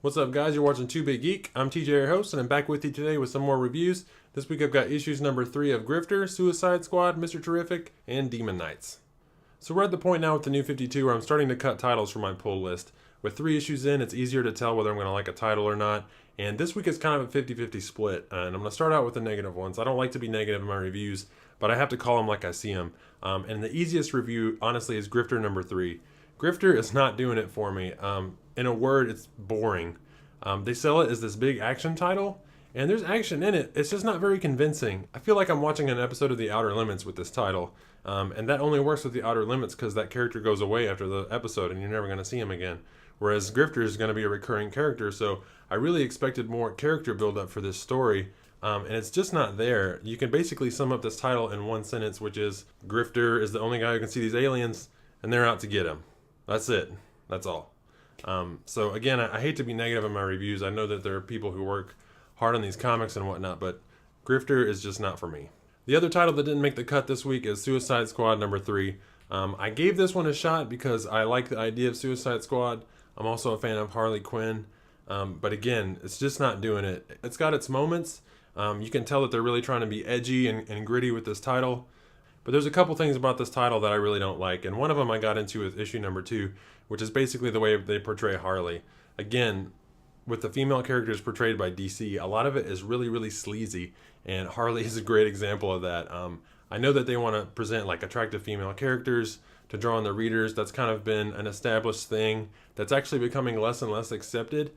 What's up, guys? You're watching 2 Big Geek. I'm TJ, your host, and I'm back with you today with some more reviews. This week I've got issues number 3 of Grifter, Suicide Squad, Mr. Terrific, and Demon Knights. So we're at the point now with the New 52 where I'm starting to cut titles from my pull list. With 3 issues in, it's easier to tell whether I'm going to like a title or not. And this week is kind of a 50-50 split. And I'm going to start out with the negative ones. I don't like to be negative in my reviews, but I have to call them like I see them. And the easiest review, honestly, is Grifter number 3. Grifter is not doing it for me. In a word, it's boring. They sell it as this big action title, and there's action in it. It's just not very convincing. I feel like I'm watching an episode of The Outer Limits with this title, and that only works with The Outer Limits because that character goes away after the episode, and you're never going to see him again. Whereas Grifter is going to be a recurring character, so I really expected more character build-up for this story, and it's just not there. You can basically sum up this title in one sentence, which is Grifter is the only guy who can see these aliens, and they're out to get him. That's it. That's all. So again, I hate to be negative in my reviews. I know that there are people who work hard on these comics and whatnot, but Grifter is just not for me. The other title that didn't make the cut this week is Suicide Squad number 3. I gave this one a shot because I like the idea of Suicide Squad. I'm also a fan of Harley Quinn. But again, it's just not doing it. It's got its moments. You can tell that they're really trying to be edgy and gritty with this title. But there's a couple things about this title that I really don't like, and one of them I got into with issue number 2, which is basically the way they portray Harley. Again, with the female characters portrayed by DC, a lot of it is really, really sleazy, and Harley is a great example of that. I know that they want to present like attractive female characters to draw on the readers. That's kind of been an established thing that's actually becoming less and less accepted.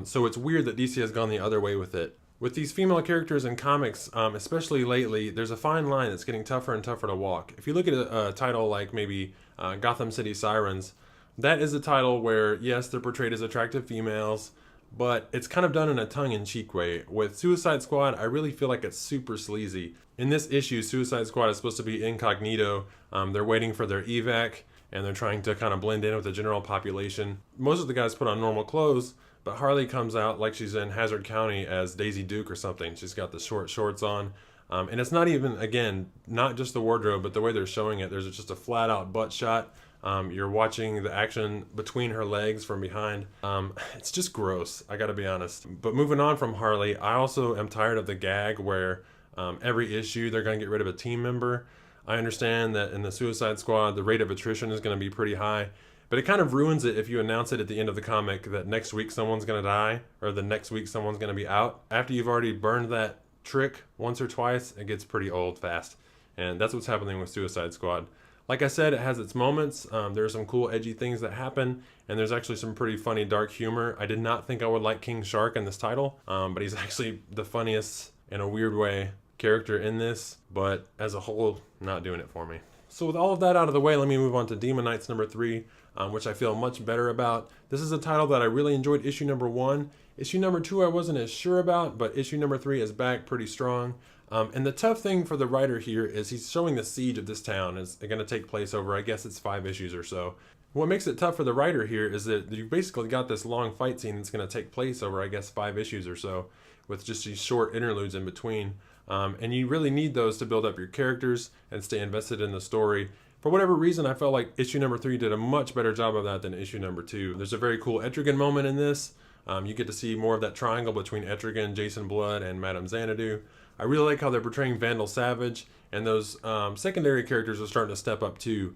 So it's weird that DC has gone the other way with it. With these female characters in comics, especially lately, there's a fine line that's getting tougher and tougher to walk. If you look at a title like maybe Gotham City Sirens, that is a title where, yes, they're portrayed as attractive females, but it's kind of done in a tongue-in-cheek way. With Suicide Squad, I really feel like it's super sleazy. In this issue, Suicide Squad is supposed to be incognito. They're waiting for their evac, and they're trying to kind of blend in with the general population. Most of the guys put on normal clothes, but Harley comes out like she's in Hazard County as Daisy Duke or something. She's got the short shorts on. And it's not even, again, not just the wardrobe, but the way they're showing it. There's just a flat-out butt shot. You're watching the action between her legs from behind. It's just gross, I gotta be honest. But moving on from Harley, I also am tired of the gag where every issue they're gonna get rid of a team member. I understand that in the Suicide Squad, the rate of attrition is gonna be pretty high. But it kind of ruins it if you announce it at the end of the comic that next week someone's going to die or the next week someone's going to be out. After you've already burned that trick once or twice, it gets pretty old fast. And that's what's happening with Suicide Squad. Like I said, it has its moments. There are some cool edgy things that happen, and there's actually some pretty funny dark humor. I did not think I would like King Shark in this title, but he's actually the funniest, in a weird way, character in this. But as a whole, not doing it for me. So with all of that out of the way, let me move on to Demon Knights number 3, which I feel much better about. This is a title that I really enjoyed issue number 1. Issue number 2 I wasn't as sure about, but issue number 3 is back pretty strong. And the tough thing for the writer here is he's showing the siege of this town is going to take place over, I guess it's 5 issues or so. What makes it tough for the writer here is that you've basically got this long fight scene that's going to take place over, I guess, 5 issues or so, with just these short interludes in between. And you really need those to build up your characters and stay invested in the story. For whatever reason, I felt like issue number 3 did a much better job of that than issue number 2. There's a very cool Etrigan moment in this. You get to see more of that triangle between Etrigan, Jason Blood, and Madame Xanadu. I really like how they're portraying Vandal Savage, and those secondary characters are starting to step up too,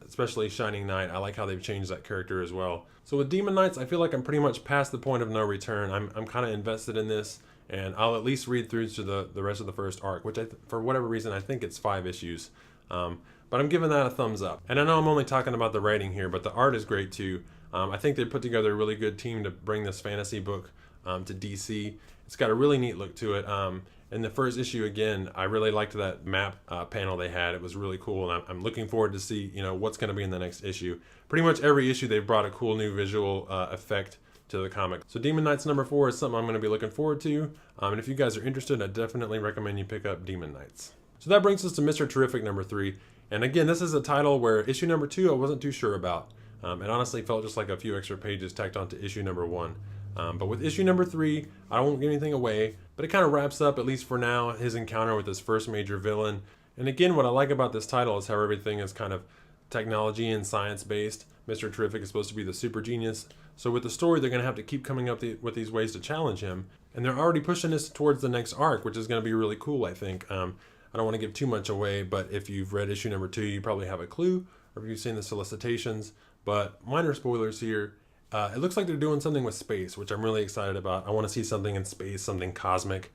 especially Shining Knight. I like how they've changed that character as well. So with Demon Knights, I feel like I'm pretty much past the point of no return. I'm kind of invested in this, and I'll at least read through to the rest of the first arc, which for whatever reason, I think it's 5 issues. But I'm giving that a thumbs up. And I know I'm only talking about the writing here, but the art is great too. I think they put together a really good team to bring this fantasy book to DC. It's got a really neat look to it. In the first issue, again, I really liked that map panel they had. It was really cool, and I'm looking forward to see what's going to be in the next issue. Pretty much every issue they've brought a cool new visual effect to the comic. So Demon Knights number 4 is something I'm going to be looking forward to. And if you guys are interested, I definitely recommend you pick up Demon Knights. So that brings us to Mr. Terrific number 3. And again, this is a title where issue number 2 I wasn't too sure about. It honestly felt just like a few extra pages tacked onto issue number 1. But with issue number 3, I won't give anything away, but it kind of wraps up, at least for now, his encounter with his first major villain. And again, what I like about this title is how everything is kind of technology and science based. Mr. Terrific is supposed to be the super genius. So with the story, they're going to have to keep coming up with these ways to challenge him. And they're already pushing this towards the next arc, which is going to be really cool, I think. I don't want to give too much away, but if you've read issue number 2, you probably have a clue, or if you've seen the solicitations. But minor spoilers here. It looks like they're doing something with space, which I'm really excited about. I want to see something in space, something cosmic,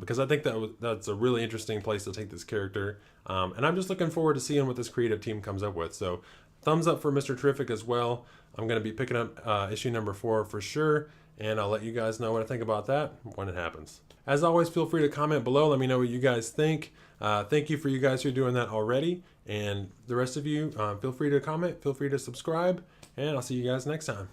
because I think that's a really interesting place to take this character. And I'm just looking forward to seeing what this creative team comes up with. So thumbs up for Mr. Terrific as well. I'm going to be picking up issue number 4 for sure, and I'll let you guys know what I think about that when it happens. As always, feel free to comment below. Let me know what you guys think. Thank you for you guys who are doing that already. And the rest of you, feel free to comment, feel free to subscribe, and I'll see you guys next time.